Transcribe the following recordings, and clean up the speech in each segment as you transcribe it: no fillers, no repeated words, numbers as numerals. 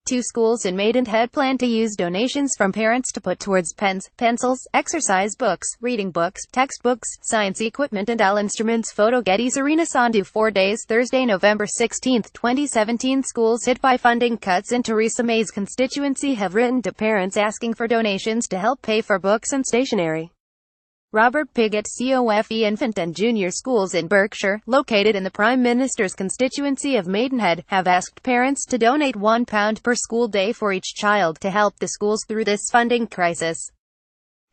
Two schools in Maidenhead plan to use donations from parents to put towards pens, pencils, exercise books, reading books, textbooks, science equipment and all instruments. Photo Getty. Serena Sandhu. 4 days. Thursday, November 16, 2017. Schools hit by funding cuts in Theresa May's constituency have written to parents asking for donations to help pay for books and stationery. Robert Pigott, COFE infant and junior schools in Berkshire, located in the Prime Minister's constituency of Maidenhead, have asked parents to donate £1 per school day for each child to help the schools through this funding crisis.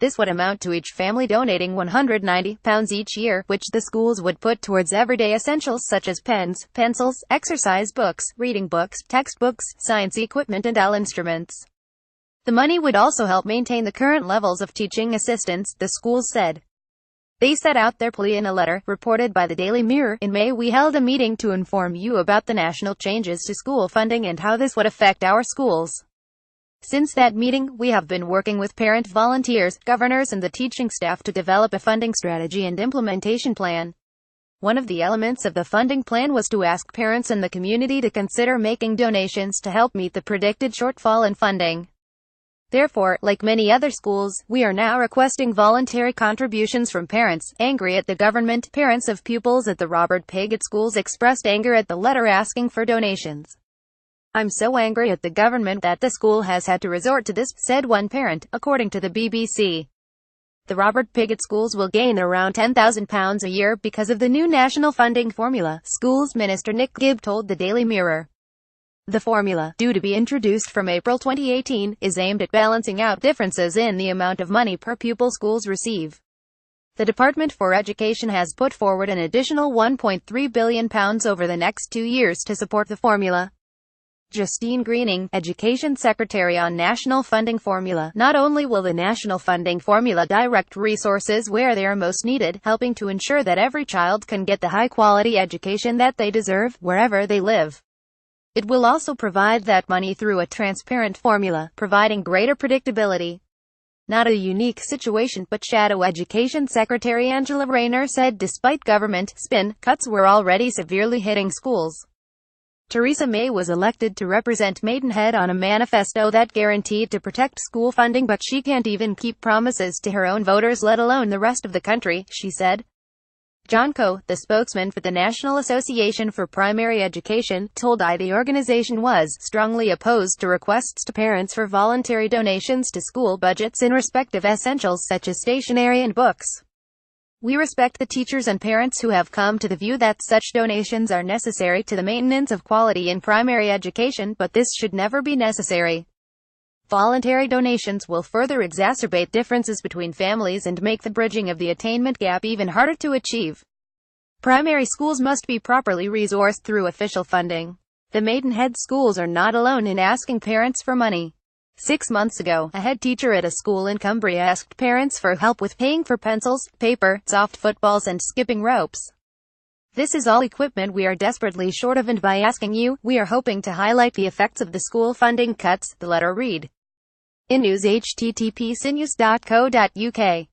This would amount to each family donating £190 each year, which the schools would put towards everyday essentials such as pens, pencils, exercise books, reading books, textbooks, science equipment and all instruments. The money would also help maintain the current levels of teaching assistants, the schools said. They set out their plea in a letter, reported by the Daily Mirror. In May we held a meeting to inform you about the national changes to school funding and how this would affect our schools. Since that meeting, we have been working with parent volunteers, governors and the teaching staff to develop a funding strategy and implementation plan. One of the elements of the funding plan was to ask parents in the community to consider making donations to help meet the predicted shortfall in funding. Therefore, like many other schools, we are now requesting voluntary contributions from parents, angry at the government. Parents of pupils at the Robert Pigott schools expressed anger at the letter asking for donations. "I'm so angry at the government that the school has had to resort to this," said one parent, according to the BBC. The Robert Pigott schools will gain around £10,000 a year because of the new national funding formula, Schools Minister Nick Gibb told the Daily Mirror. The formula, due to be introduced from April 2018, is aimed at balancing out differences in the amount of money per pupil schools receive. The Department for Education has put forward an additional £1.3 billion over the next 2 years to support the formula. Justine Greening, Education Secretary on National Funding Formula. Not only will the national funding formula direct resources where they are most needed, helping to ensure that every child can get the high-quality education that they deserve, wherever they live. It will also provide that money through a transparent formula, providing greater predictability. Not a unique situation, but Shadow Education Secretary Angela Rayner said despite government spin, cuts were already severely hitting schools. Theresa May was elected to represent Maidenhead on a manifesto that guaranteed to protect school funding, but she can't even keep promises to her own voters, let alone the rest of the country, she said. John Coe, the spokesman for the National Association for Primary Education, told the organization was strongly opposed to requests to parents for voluntary donations to school budgets in respect of essentials such as stationery and books. "We respect the teachers and parents who have come to the view that such donations are necessary to the maintenance of quality in primary education, but this should never be necessary. Voluntary donations will further exacerbate differences between families and make the bridging of the attainment gap even harder to achieve. Primary schools must be properly resourced through official funding." The Maidenhead schools are not alone in asking parents for money. 6 months ago, a head teacher at a school in Cumbria asked parents for help with paying for pencils, paper, soft footballs and skipping ropes. "This is all equipment we are desperately short of, and by asking you, we are hoping to highlight the effects of the school funding cuts," the letter read. In news http://sinews.co.uk